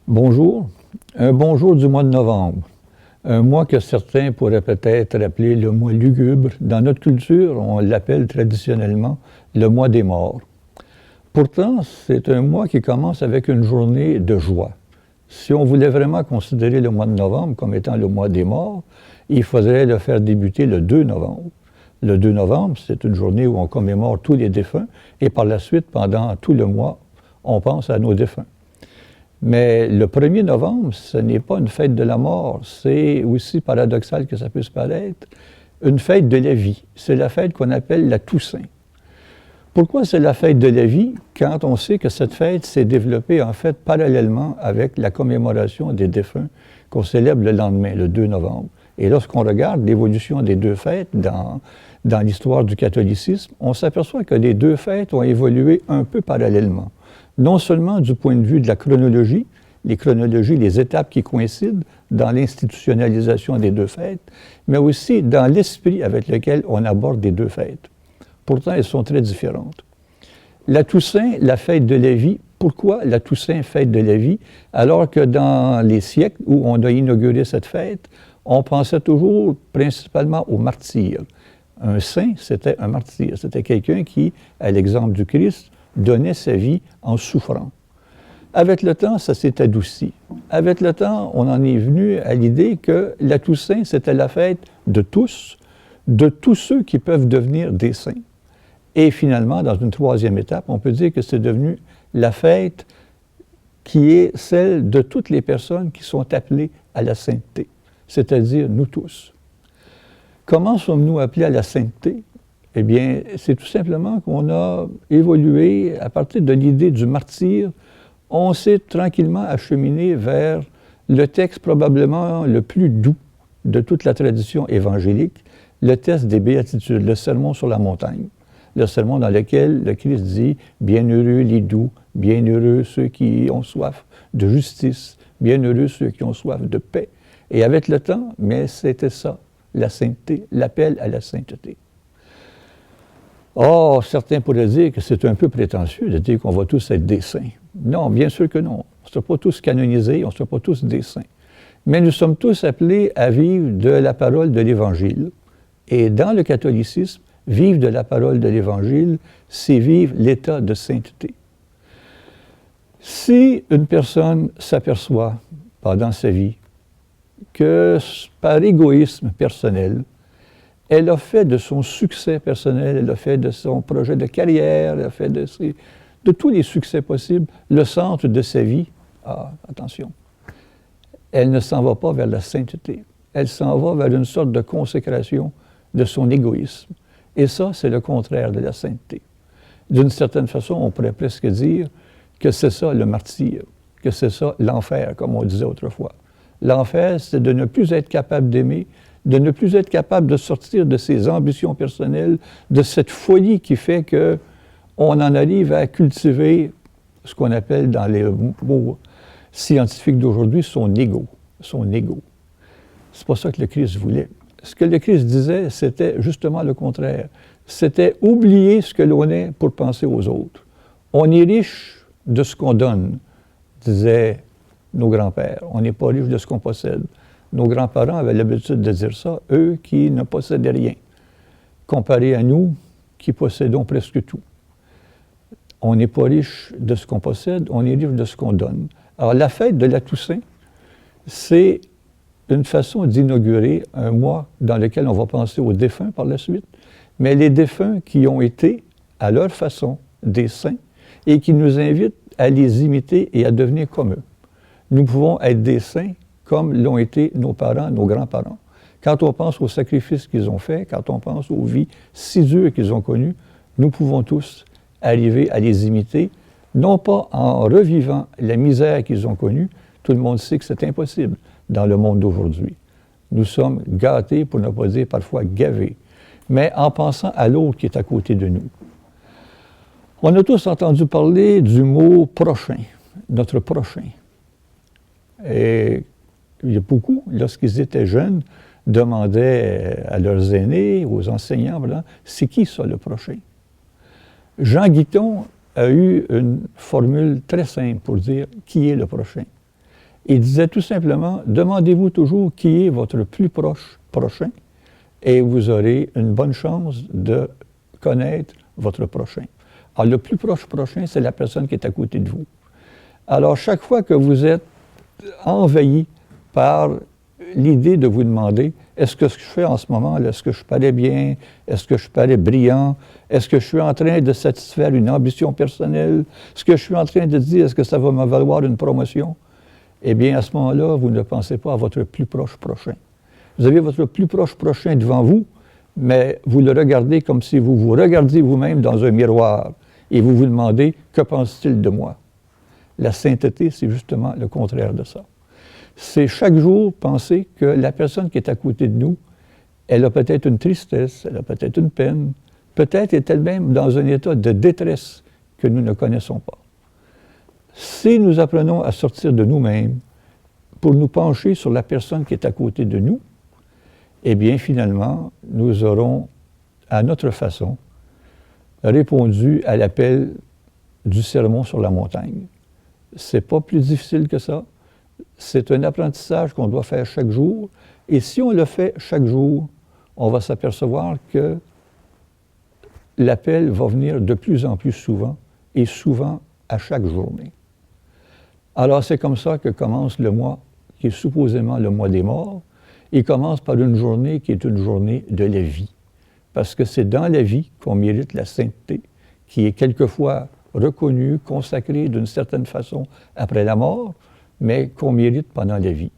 Bonjour. Un bonjour du mois de novembre. Un mois que certains pourraient peut-être appeler le mois lugubre. Dans notre culture, on l'appelle traditionnellement le mois des morts. Pourtant, c'est un mois qui commence avec une journée de joie. Si on voulait vraiment considérer le mois de novembre comme étant le mois des morts, il faudrait le faire débuter le 2 novembre. Le 2 novembre, c'est une journée où on commémore tous les défunts et par la suite, pendant tout le mois, on pense à nos défunts. Mais le 1er novembre, ce n'est pas une fête de la mort, c'est aussi paradoxal que ça puisse paraître, une fête de la vie. C'est la fête qu'on appelle la Toussaint. Pourquoi c'est la fête de la vie quand on sait que cette fête s'est développée en fait parallèlement avec la commémoration des défunts qu'on célèbre le lendemain, le 2 novembre. Et lorsqu'on regarde l'évolution des deux fêtes dans l'histoire du catholicisme, on s'aperçoit que les deux fêtes ont évolué un peu parallèlement. Non seulement du point de vue de la chronologie, les étapes qui coïncident dans l'institutionnalisation des deux fêtes, mais aussi dans l'esprit avec lequel on aborde les deux fêtes. Pourtant, elles sont très différentes. La Toussaint, la fête de la vie, pourquoi la Toussaint, fête de la vie, alors que dans les siècles où on a inauguré cette fête, on pensait toujours principalement aux martyrs. Un saint, c'était un martyr, c'était quelqu'un qui, à l'exemple du Christ, donnait sa vie en souffrant. Avec le temps, ça s'est adouci. Avec le temps, on en est venu à l'idée que la Toussaint, c'était la fête de tous ceux qui peuvent devenir des saints. Et finalement, dans une troisième étape, on peut dire que c'est devenu la fête qui est celle de toutes les personnes qui sont appelées à la sainteté, c'est-à-dire nous tous. Comment sommes-nous appelés à la sainteté? Eh bien, c'est tout simplement qu'on a évolué à partir de l'idée du martyr. On s'est tranquillement acheminé vers le texte probablement le plus doux de toute la tradition évangélique, le texte des béatitudes, le sermon sur la montagne. Le sermon dans lequel le Christ dit « Bienheureux les doux, bienheureux ceux qui ont soif de justice, bienheureux ceux qui ont soif de paix. » Et avec le temps, mais c'était ça, la sainteté, l'appel à la sainteté. Or, certains pourraient dire que c'est un peu prétentieux de dire qu'on va tous être des saints. Non, bien sûr que non. On ne sera pas tous canonisés, on ne sera pas tous des saints. Mais nous sommes tous appelés à vivre de la parole de l'Évangile. Et dans le catholicisme, vivre de la parole de l'Évangile, c'est vivre l'état de sainteté. Si une personne s'aperçoit pendant sa vie que par égoïsme personnel, elle a fait de son succès personnel, elle a fait de son projet de carrière, elle a fait de tous les succès possibles le centre de sa vie. Ah, attention, elle ne s'en va pas vers la sainteté, elle s'en va vers une sorte de consécration de son égoïsme. Et ça, c'est le contraire de la sainteté. D'une certaine façon, on pourrait presque dire que c'est ça le martyr, que c'est ça l'enfer, comme on disait autrefois. L'enfer, c'est de ne plus être capable d'aimer, de ne plus être capable de sortir de ses ambitions personnelles, de cette folie qui fait qu'on en arrive à cultiver ce qu'on appelle dans les mots scientifiques d'aujourd'hui son ego. Son ego. C'est pas ça que le Christ voulait. Ce que le Christ disait, c'était justement le contraire. C'était oublier ce que l'on est pour penser aux autres. On est riche de ce qu'on donne, disaient nos grands-pères. On n'est pas riche de ce qu'on possède. Nos grands-parents avaient l'habitude de dire ça, eux qui ne possédaient rien, comparé à nous qui possédons presque tout. On n'est pas riche de ce qu'on possède, on est riche de ce qu'on donne. Alors la fête de la Toussaint, c'est une façon d'inaugurer un mois dans lequel on va penser aux défunts par la suite, mais les défunts qui ont été, à leur façon, des saints et qui nous invitent à les imiter et à devenir comme eux. Nous pouvons être des saints comme l'ont été nos parents, nos grands-parents. Quand on pense aux sacrifices qu'ils ont faits, quand on pense aux vies si dures qu'ils ont connues, nous pouvons tous arriver à les imiter, non pas en revivant la misère qu'ils ont connue, tout le monde sait que c'est impossible dans le monde d'aujourd'hui. Nous sommes gâtés, pour ne pas dire parfois gavés, mais en pensant à l'autre qui est à côté de nous. On a tous entendu parler du mot « prochain », notre prochain. Et il y a beaucoup, lorsqu'ils étaient jeunes, demandaient à leurs aînés, aux enseignants, voilà, c'est qui ça le prochain? Jean Guiton a eu une formule très simple pour dire qui est le prochain. Il disait tout simplement, demandez-vous toujours qui est votre plus proche prochain et vous aurez une bonne chance de connaître votre prochain. Alors, le plus proche prochain, c'est la personne qui est à côté de vous. Alors, chaque fois que vous êtes envahi par l'idée de vous demander, est-ce que ce que je fais en ce moment, est-ce que je parais bien, est-ce que je parais brillant, est-ce que je suis en train de satisfaire une ambition personnelle, est-ce que je suis en train de dire, est-ce que ça va me valoir une promotion? Eh bien, à ce moment-là, vous ne pensez pas à votre plus proche prochain. Vous avez votre plus proche prochain devant vous, mais vous le regardez comme si vous vous regardiez vous-même dans un miroir et vous vous demandez, que pense-t-il de moi? La sainteté, c'est justement le contraire de ça. C'est chaque jour penser que la personne qui est à côté de nous, elle a peut-être une tristesse, elle a peut-être une peine, peut-être est elle-même dans un état de détresse que nous ne connaissons pas. Si nous apprenons à sortir de nous-mêmes pour nous pencher sur la personne qui est à côté de nous, eh bien, finalement, nous aurons, à notre façon, répondu à l'appel du sermon sur la montagne. C'est pas plus difficile que ça. C'est un apprentissage qu'on doit faire chaque jour. Et si on le fait chaque jour, on va s'apercevoir que l'appel va venir de plus en plus souvent et souvent à chaque journée. Alors, c'est comme ça que commence le mois, qui est supposément le mois des morts. Il commence par une journée qui est une journée de la vie. Parce que c'est dans la vie qu'on mérite la sainteté, qui est quelquefois reconnue, consacrée d'une certaine façon après la mort, mais qu'on mérite pendant la vie.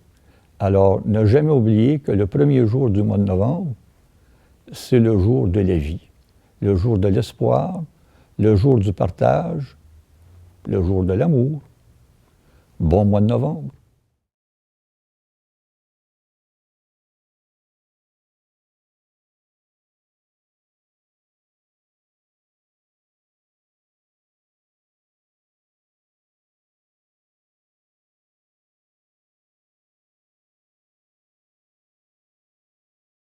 Alors, ne jamais oublier que le premier jour du mois de novembre, c'est le jour de la vie, le jour de l'espoir, le jour du partage, le jour de l'amour. Bon mois de novembre.